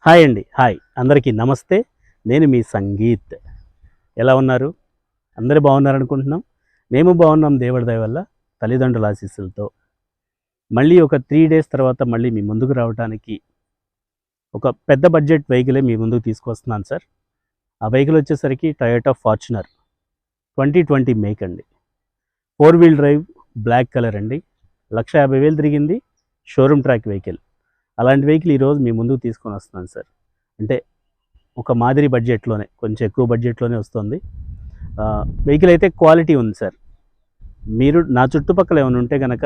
Hi అండి. Hi అందరికీ నమస్తే. నేను మీ సంగీత్. ఎలా ఉన్నారు? అందరూ బాగున్నారనుకుంటున్నాం. మేము బాగున్నాం దేవుడి దయ వల్ల, తల్లిదండ్రుల ఆశీస్సులతో. మళ్ళీ ఒక 3 డేస్ తర్వాత మళ్ళీ మీ ముందుకు రావడానికి ఒక పెద్ద బడ్జెట్ వెహికలే మీ ముందుకు తీసుకొస్తున్నాను సార్. ఆ వెహికల్ వచ్చేసరికి టయోటా ఫార్చునర్ 2020 మేక్ అండి. 4 వీల్ డ్రైవ్ బ్లాక్ కలర్ అండి. 1,50,000 తిరిగింది. Showroom track vehicle. అలాంటి వెహికల్ ఈరోజు మీ ముందుకు తీసుకొని వస్తున్నాను సార్. అంటే ఒక మాదిరి బడ్జెట్లోనే, కొంచెం ఎక్కువ బడ్జెట్లోనే వస్తుంది. వెహికల్ అయితే క్వాలిటీ ఉంది సార్. మీరు నా చుట్టుపక్కల ఏమైనా ఉంటే కనుక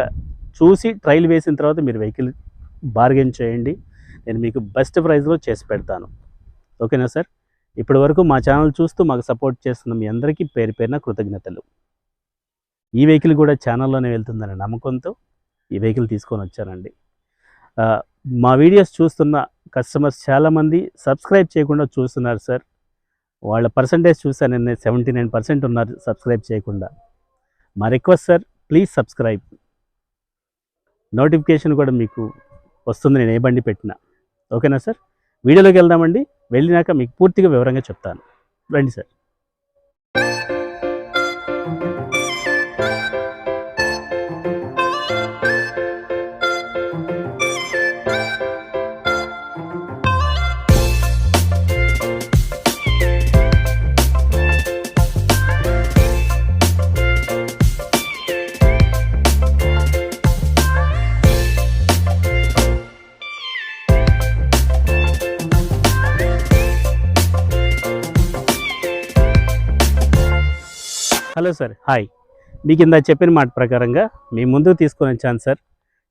చూసి ట్రైల్ వేసిన తర్వాత మీరు వెహికల్ బార్గెన్ చేయండి. నేను మీకు బెస్ట్ ప్రైస్లో చేసి పెడతాను. ఓకేనా సార్? ఇప్పటి వరకు మా ఛానల్ చూస్తూ మాకు సపోర్ట్ చేస్తున్న మీ అందరికీ పేరు పేరున కృతజ్ఞతలు. ఈ వెహికల్ కూడా ఛానల్లోనే వెళ్తుందనే నమ్మకంతో ఈ వెహికల్ తీసుకొని వచ్చానండి. మా వీడియోస్ చూస్తున్న కస్టమర్స్ చాలామంది సబ్స్క్రైబ్ చేయకుండా చూస్తున్నారు సార్. వాళ్ళ పర్సంటేజ్ చూసాను నేను, 79% ఉన్నారు సబ్స్క్రైబ్ చేయకుండా. మా request sir, please subscribe. Notification కూడా మీకు వస్తుంది నేను ఏ బండి పెట్టినా. ఓకేనా సార్? వీడియోలోకి వెళ్దామండి. వెళ్ళినాక మీకు పూర్తిగా వివరంగా చెప్తాను. రండి సార్. Hello sir, hi. మీకు ఇందా చెప్పిన మాట ప్రకారంగా మీ ముందుకు తీసుకొని వచ్చాను sir.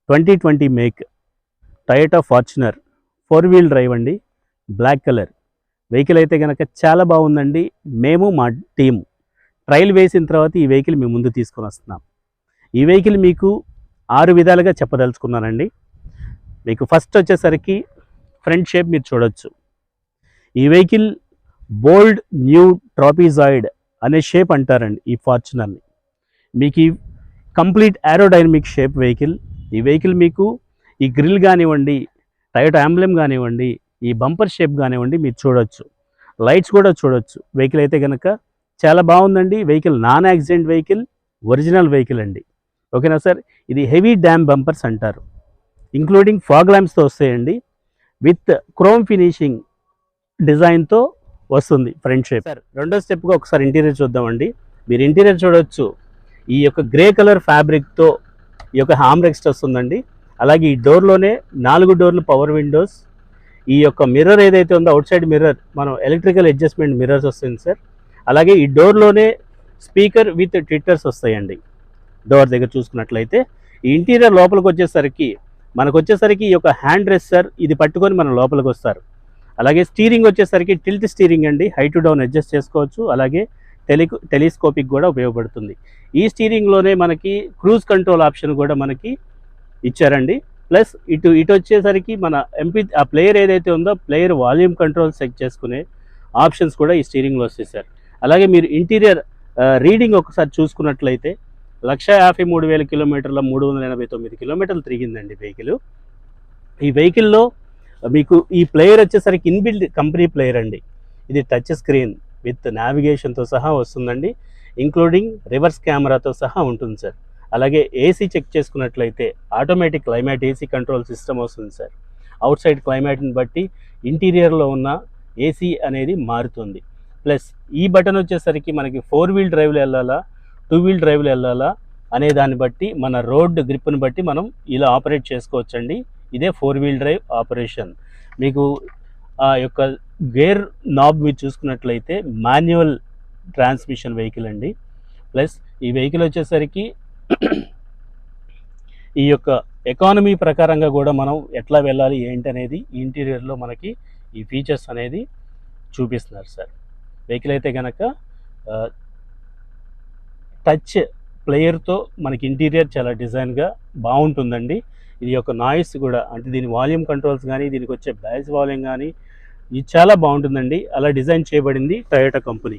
2020 make Toyota Fortuner 4 wheel drive అండి, బ్లాక్ కలర్ వెహికల్ అయితే కనుక చాలా బాగుందండి. మేము మా టీము ట్రయల్ వేసిన తర్వాత ఈ వెహికల్ మీ ముందు తీసుకొని వస్తున్నాం. ఈ వెహికల్ మీకు 6 విధాలుగా చెప్పదలుచుకున్నానండి. మీకు ఫస్ట్ వచ్చేసరికి ఫ్రంట్ షేప్ మీరు చూడొచ్చు. ఈ వెహికల్ బోల్డ్ న్యూ ట్రాపిజాయిడ్ అనే షేప్ అంటారండి ఈ ఫార్చునర్ని. మీకు ఈ కంప్లీట్ ఏరోడైనమిక్ షేప్ వెహికల్. ఈ వెహికల్ మీకు ఈ గ్రిల్ కానివ్వండి, టయోటా ఎంబ్లెమ్ కానివ్వండి, ఈ బంపర్ షేప్ కానివ్వండి మీరు చూడొచ్చు. లైట్స్ కూడా చూడొచ్చు. వెహికల్ అయితే కనుక చాలా బాగుందండి. Vehicle non accident vehicle, original vehicle అండి. ఓకేనా సార్? ఇది హెవీ డ్యామ్ బంపర్స్ అంటారు. ఇంక్లూడింగ్ ఫాగ్ ల్యాంప్స్తో వస్తాయండి. విత్ క్రోమ్ ఫినిషింగ్ డిజైన్తో వస్తుంది ఫ్రంట్ షేప్. సార్ రెండో స్టెప్గా ఒకసారి ఇంటీరియర్ చూద్దామండి. మీరు ఇంటీరియర్ చూడవచ్చు. ఈ యొక్క గ్రే కలర్ ఫ్యాబ్రిక్తో ఈ యొక్క హామ్ రెస్ట్ వస్తుందండి. అలాగే ఈ డోర్లోనే 4 డోర్లు పవర్ విండోస్. ఈ యొక్క మిర్రర్ ఏదైతే ఉందో అవుట్ సైడ్ మిర్రర్ మనం ఎలక్ట్రికల్ అడ్జస్ట్మెంట్ మిర్రర్స్ వస్తుంది సార్. అలాగే ఈ డోర్లోనే స్పీకర్ విత్ ట్విట్టర్స్ వస్తాయండి. డోర్ దగ్గర చూసుకున్నట్లయితే ఈ ఇంటీరియర్ లోపలికి వచ్చేసరికి ఈ యొక్క హ్యాండ్ రెస్ట్ సార్, ఇది పట్టుకొని మనం లోపలికి వస్తారు. అలాగే స్టీరింగ్ వచ్చేసరికి టిల్ట్ స్టీరింగ్ అండి, హై టు డౌన్ అడ్జస్ట్ చేసుకోవచ్చు. అలాగే టెలిస్కోపిక్ కూడా ఉపయోగపడుతుంది. ఈ స్టీరింగ్లోనే మనకి క్రూజ్ కంట్రోల్ ఆప్షన్ కూడా మనకి ఇచ్చారండి. ప్లస్ ఇటు వచ్చేసరికి మన ఆ ప్లేయర్ ఏదైతే ఉందో ప్లేయర్ వాల్యూమ్ కంట్రోల్ సెట్ చేసుకునే ఆప్షన్స్ కూడా ఈ స్టీరింగ్లో వస్తాయి సార్. అలాగే మీరు ఇంటీరియర్ రీడింగ్ ఒకసారి చూసుకున్నట్లయితే 1,53,000 కిలోమీటర్ల 389 కిలోమీటర్లు తిరిగిందండి వెహికల్. ఈ వెహికల్లో మీకు ఈ ప్లేయర్ వచ్చేసరికి ఇన్బిల్డ్ కంపెనీ ప్లేయర్ అండి. ఇది టచ్ స్క్రీన్ విత్ నావిగేషన్తో సహా వస్తుందండి. ఇంక్లూడింగ్ రివర్స్ కెమెరాతో సహా ఉంటుంది సార్. అలాగే ఏసీ చెక్ చేసుకున్నట్లయితే automatic climate AC control system వస్తుంది సార్. అవుట్ సైడ్ క్లైమేట్ని బట్టి ఇంటీరియర్లో ఉన్న ఏసీ అనేది మారుతుంది. ప్లస్ ఈ బటన్ వచ్చేసరికి మనకి 4 వీల్ డ్రైవ్లో వెళ్ళాలా, 2 వీల్ డ్రైవ్లో వెళ్ళాలా అనే దాన్ని బట్టి, మన రోడ్ గ్రిప్ని బట్టి మనం ఇలా ఆపరేట్ చేసుకోవచ్చండి. ఇదే 4 వీల్ డ్రైవ్ ఆపరేషన్. మీకు ఆ యొక్క గేర్ నాబ్ మీరు చూసుకున్నట్లయితే మాన్యువల్ ట్రాన్స్మిషన్ వెహికల్ అండి. ప్లస్ ఈ వెహికల్ వచ్చేసరికి ఈ యొక్క ఎకానమీ ప్రకారంగా కూడా మనం ఎట్లా వెళ్ళాలి ఏంటి అనేది ఈ ఇంటీరియర్లో మనకి ఈ ఫీచర్స్ అనేది చూపిస్తున్నారు సార్. వెహికల్ అయితే కనుక టచ్ ప్లేయర్తో మనకి ఇంటీరియర్ చాలా డిజైన్గా బాగుంటుందండి. ఇది యొక్క నాయిస్ కూడా, అంటే దీని వాల్యూమ్ కంట్రోల్స్ కానీ, దీనికి వచ్చే బేస్ వాల్యూమ్ కానీ ఇది చాలా బాగుంటుందండి. అలా డిజైన్ చేయబడింది టయోటా కంపెనీ.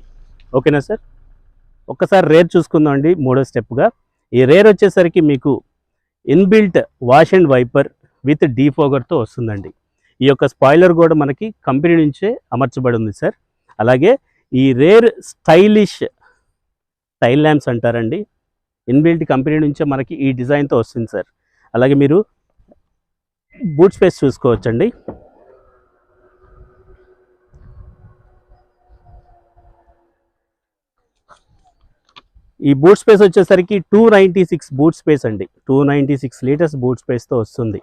ఓకేనా సార్? ఒక్కసారి రేర్ చూసుకుందాం అండి. మూడో స్టెప్గా ఈ రేర్ వచ్చేసరికి మీకు inbuilt wash and wiper with డీఫోగర్తో వస్తుందండి. ఈ యొక్క స్పాయిలర్ కూడా మనకి కంపెనీ నుంచే అమర్చబడి ఉంది సార్. అలాగే ఈ రేర్ స్టైలిష్ టైల్ ల్యాంప్స్ అంటారండి, ఇన్బిల్ట్ కంపెనీ నుంచే మనకి ఈ డిజైన్తో వస్తుంది సార్. అలాగే మీరు బూట్ స్పేస్ చూసుకోవచ్చండి. ఈ బూట్ స్పేస్ వచ్చేసరికి 296 బూట్ స్పేస్ అండి, 296 లీటర్స్ బూట్ స్పేస్తో వస్తుంది.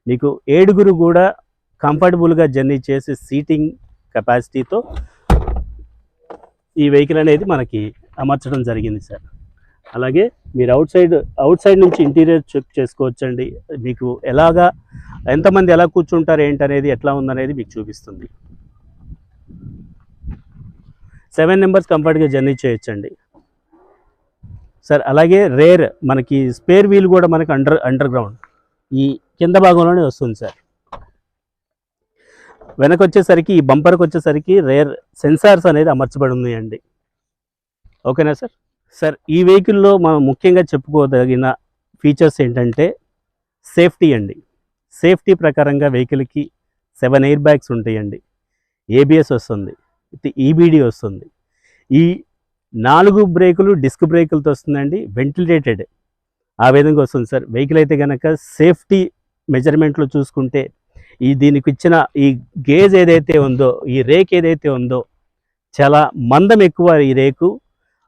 మీకు 7 కూడా కంఫర్టబుల్గా జర్నీ చేసే సీటింగ్ కెపాసిటీతో ఈ వెహికల్ అనేది మనకి అమర్చడం జరిగింది సార్. అలాగే మీరు అవుట్ సైడ్ నుంచి ఇంటీరియర్ చెక్ చేసుకోవచ్చండి. మీకు ఎంతమంది ఎలా కూర్చుంటారు ఏంటనేది ఎట్లా ఉందనేది మీకు చూపిస్తుంది. 7 మెంబర్స్ కంఫర్ట్గా జర్నీ చేయొచ్చండి సార్. అలాగే రేర్ మనకి స్పేర్ వీల్ కూడా మనకి అండర్ గ్రౌండ్ ఈ కింద భాగంలోనే వస్తుంది సార్. వెనక వచ్చేసరికి ఈ బంపర్కి వచ్చేసరికి రేర్ సెన్సార్స్ అనేది అమర్చబడి ఉన్నాయండి. ఓకేనా సార్? సార్ ఈ వెహికల్లో మనం ముఖ్యంగా చెప్పుకోదగిన ఫీచర్స్ ఏంటంటే సేఫ్టీ అండి. సేఫ్టీ ప్రకారంగా వెహికల్కి 7 ఎయిర్ బ్యాగ్స్ ఉంటాయండి, ఏబిఎస్ వస్తుంది, ఈబిడి వస్తుంది, ఈ 4 బ్రేకులు డిస్క్ బ్రేకులతో వస్తుందండి, వెంటిలేటెడ్ ఆ విధంగా వస్తుంది సార్. వెహికల్ అయితే కనుక సేఫ్టీ మెజర్మెంట్లో చూసుకుంటే దీనికి ఇచ్చిన ఈ గేజ్ ఏదైతే ఉందో, ఈ రేక్ ఏదైతే ఉందో చాలా మందం ఎక్కువ ఈ రేకు,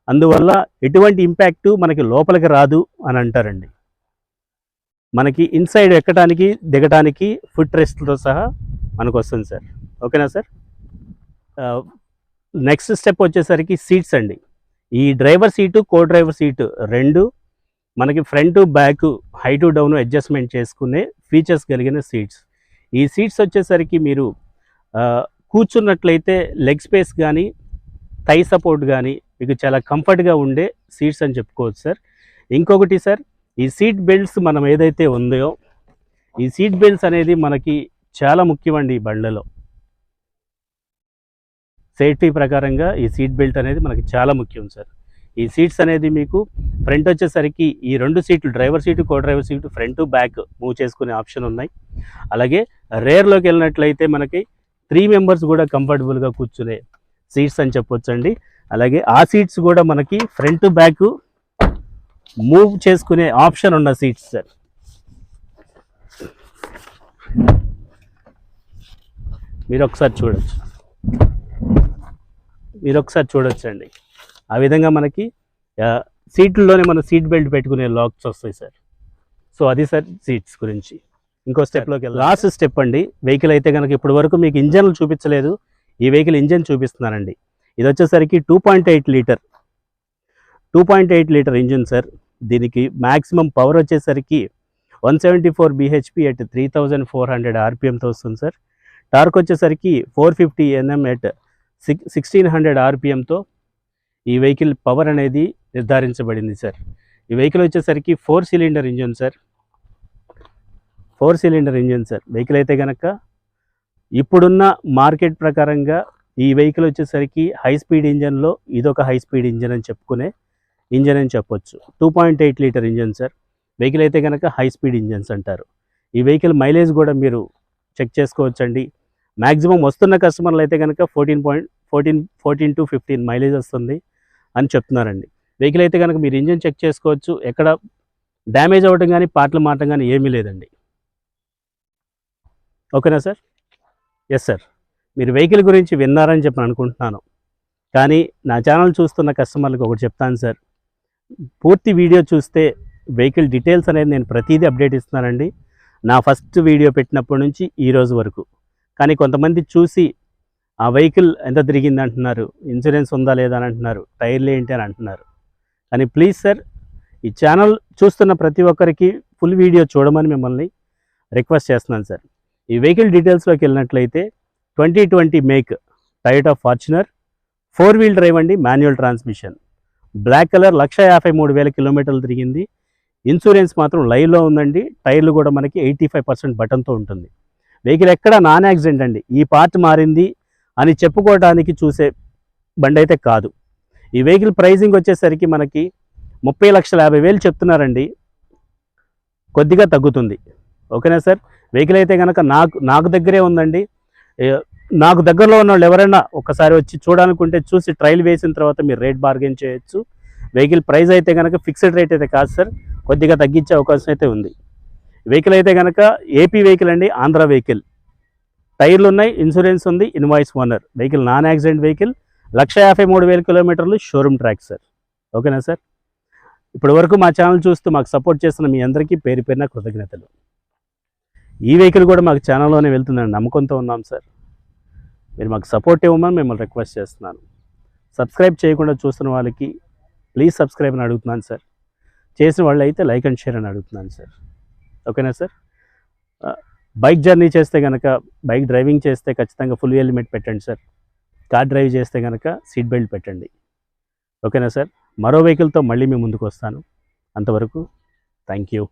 అందువల్ల ఎటువంటి ఇంపాక్టు మనకి లోపలికి రాదు అని అంటారండి. మనకి ఇన్సైడ్ ఎక్కడానికి దిగటానికి ఫుట్ రెస్ట్తో సహా మనకు వస్తుంది సార్. ఓకేనా సార్? నెక్స్ట్ స్టెప్ వచ్చేసరికి సీట్స్ అండి. ఈ డ్రైవర్ సీటు కో డ్రైవర్ సీటు రెండు మనకి front back height down adjustment చేసుకునే ఫీచర్స్ కలిగిన సీట్స్. ఈ సీట్స్ వచ్చేసరికి మీరు కూర్చున్నట్లయితే లెగ్ స్పేస్ కానీ థై సపోర్ట్ కానీ మీకు చాలా కంఫర్ట్గా ఉండే సీట్స్ అని చెప్పుకోవచ్చు సార్. ఇంకొకటి సార్, ఈ సీట్ బెల్ట్స్ మనం ఏదైతే ఉందో ఈ సీట్ బెల్ట్స్ అనేది మనకి చాలా ముఖ్యమండి ఈ బండ్లలో. సేఫ్టీ ప్రకారంగా ఈ సీట్ బెల్ట్ అనేది మనకి చాలా ముఖ్యం సార్. ఈ సీట్స్ అనేది మీకు ఫ్రంట్ వచ్చేసరికి ఈ 2 సీట్లు డ్రైవర్ సీటు కో driver seat front back move చేసుకునే ఆప్షన్ ఉన్నాయి. అలాగే రేర్లోకి వెళ్ళినట్లయితే మనకి 3 మెంబర్స్ కూడా కంఫర్టబుల్గా కూర్చునే సీట్స్ అని చెప్పొచ్చండి. అలాగే ఆ సీట్స్ కూడా మనకి ఫ్రంట్ బ్యాక్ మూవ్ చేసుకునే ఆప్షన్ ఉన్న సీట్స్ సార్. మీరు ఒకసారి చూడొచ్చండి. ఆ విధంగా మనకి సీట్లలోనే మన సీట్ బెల్ట్ పెట్టుకునే లాక్స్ వస్తాయి సార్. సో అది సార్ సీట్స్ గురించి. ఇంకో స్టెప్లోకి లాస్ట్ స్టెప్ అండి. వెహికల్ అయితే కనుక ఇప్పటి వరకు మీకు ఇంజన్లు చూపించలేదు, ఈ వెహికల్ ఇంజన్ చూపిస్తున్నానండి. ఇది వచ్చేసరికి 2.8 లీటర్ ఇంజిన్ సార్. దీనికి మ్యాక్సిమం పవర్ వచ్చేసరికి 174 bhp at 3400 rpmతో వస్తుంది సార్. టార్క్ వచ్చేసరికి 450 Nm at 1600 rpmతో ఈ వెహికల్ పవర్ అనేది నిర్ధారించబడింది సార్. ఈ వెహికల్ వచ్చేసరికి 4 సిలిండర్ ఇంజిన్ సార్. వెహికల్ అయితే కనుక ఇప్పుడున్న మార్కెట్ ప్రకారంగా ఈ వెహికల్ వచ్చేసరికి హై స్పీడ్ ఇంజన్లో ఇదొక హై స్పీడ్ ఇంజన్ అని చెప్పుకునే ఇంజన్ అని చెప్పొచ్చు. 2.8 లీటర్ ఇంజన్ సార్. వెహికల్ అయితే కనుక హై స్పీడ్ ఇంజన్స్ అంటారు. ఈ వెహికల్ మైలేజ్ కూడా మీరు చెక్ చేసుకోవచ్చండి. మ్యాక్సిమం వస్తున్న కస్టమర్లు అయితే కనుక 14 to 15 మైలేజ్ వస్తుంది అని చెప్తున్నారండి. వెహికల్ అయితే కనుక మీరు ఇంజన్ చెక్ చేసుకోవచ్చు. ఎక్కడ డ్యామేజ్ అవ్వడం కానీ పార్ట్లు మారడం కానీ ఏమీ లేదండి. ఓకేనా సార్? Yes sir. మీరు వెహికల్ గురించి విన్నారని చెప్పి అనుకుంటున్నాను. కానీ నా ఛానల్ చూస్తున్న కస్టమర్లకు ఒకటి చెప్తాను సార్, పూర్తి వీడియో చూస్తే వెహికల్ డీటెయిల్స్ అనేది నేను ప్రతిదీ అప్డేట్ ఇస్తున్నానండి, నా ఫస్ట్ వీడియో పెట్టినప్పటి నుంచి ఈ రోజు వరకు. కానీ కొంతమంది చూసి ఆ వెహికల్ ఎంత తిరిగింది అంటున్నారు, ఇన్సూరెన్స్ ఉందా లేదా అని అంటున్నారు, టైర్లు ఏంటి అని అంటున్నారు. కానీ ప్లీజ్ సార్, ఈ ఛానల్ చూస్తున్న ప్రతి ఒక్కరికి ఫుల్ వీడియో చూడమని మిమ్మల్ని రిక్వెస్ట్ చేస్తున్నాను సార్. ఈ వెహికల్ డీటెయిల్స్లోకి వెళ్ళినట్లయితే 2020 make Toyota Fortuner 4 wheel drive అండి, మాన్యువల్ ట్రాన్స్మిషన్, బ్లాక్ కలర్, 153,000 కిలోమీటర్లు తిరిగింది. ఇన్సూరెన్స్ మాత్రం లైవ్లో ఉందండి. టైర్లు కూడా మనకి 85% బటన్తో ఉంటుంది. వెహికల్ ఎక్కడ నాన్ యాక్సిడెంట్ అండి, ఈ పార్ట్ మారింది అని చెప్పుకోవడానికి చూసే బండి అయితే కాదు. ఈ వెహికల్ ప్రైజింగ్ వచ్చేసరికి మనకి 30,50,000 చెప్తున్నారండి, కొద్దిగా తగ్గుతుంది. ఓకేనా సార్? వెహికల్ అయితే కనుక నాకు దగ్గరే ఉందండి. నాకు దగ్గరలో ఉన్న వాళ్ళు ఎవరైనా ఒకసారి వచ్చి చూడాలనుకుంటే చూసి ట్రయల్ వేసిన తర్వాత మీరు రేట్ బార్గెన్ చేయొచ్చు. వెహికల్ ప్రైస్ అయితే కనుక ఫిక్స్డ్ రేట్ అయితే కాదు సార్, కొద్దిగా తగ్గించే అవకాశం అయితే ఉంది. వెహికల్ అయితే కనుక ఏపీ వెహికల్ అండి, ఆంధ్ర వెహికల్. టైర్లు ఉన్నాయి, ఇన్సూరెన్స్ ఉంది, invoice owner. Vehicle non accident vehicle. 1,53,000 కిలోమీటర్లు షోరూమ్ ట్రాక్ సార్. ఓకేనా సార్? ఇప్పటి వరకు మా ఛానల్ చూస్తూ మాకు సపోర్ట్ చేస్తున్న మీ అందరికీ పేరు పేరున కృతజ్ఞతలు. ఈ వెహికల్ కూడా మాకు ఛానల్లోనే వెళ్తుందని నమ్మకంతో ఉన్నాం సార్. మీరు మాకు సపోర్ట్ ఇవ్వమని మిమ్మల్ని రిక్వెస్ట్ చేస్తున్నాను. సబ్స్క్రైబ్ చేయకుండా చూస్తున్న వాళ్ళకి ప్లీజ్ సబ్స్క్రైబ్ అని అడుగుతున్నాను సార్. చేసిన వాళ్ళు అయితే లైక్ అండ్ షేర్ అని అడుగుతున్నాను సార్. ఓకేనా సార్? బైక్ జర్నీ చేస్తే కనుక, బైక్ డ్రైవింగ్ చేస్తే ఖచ్చితంగా ఫుల్ హెల్మెట్ పెట్టండి సార్. కార్ డ్రైవ్ చేస్తే కనుక సీట్ బెల్ట్ పెట్టండి. ఓకేనా సార్? మరో వెహికల్తో మళ్ళీ మీ ముందుకు వస్తాను. అంతవరకు థ్యాంక్ యూ.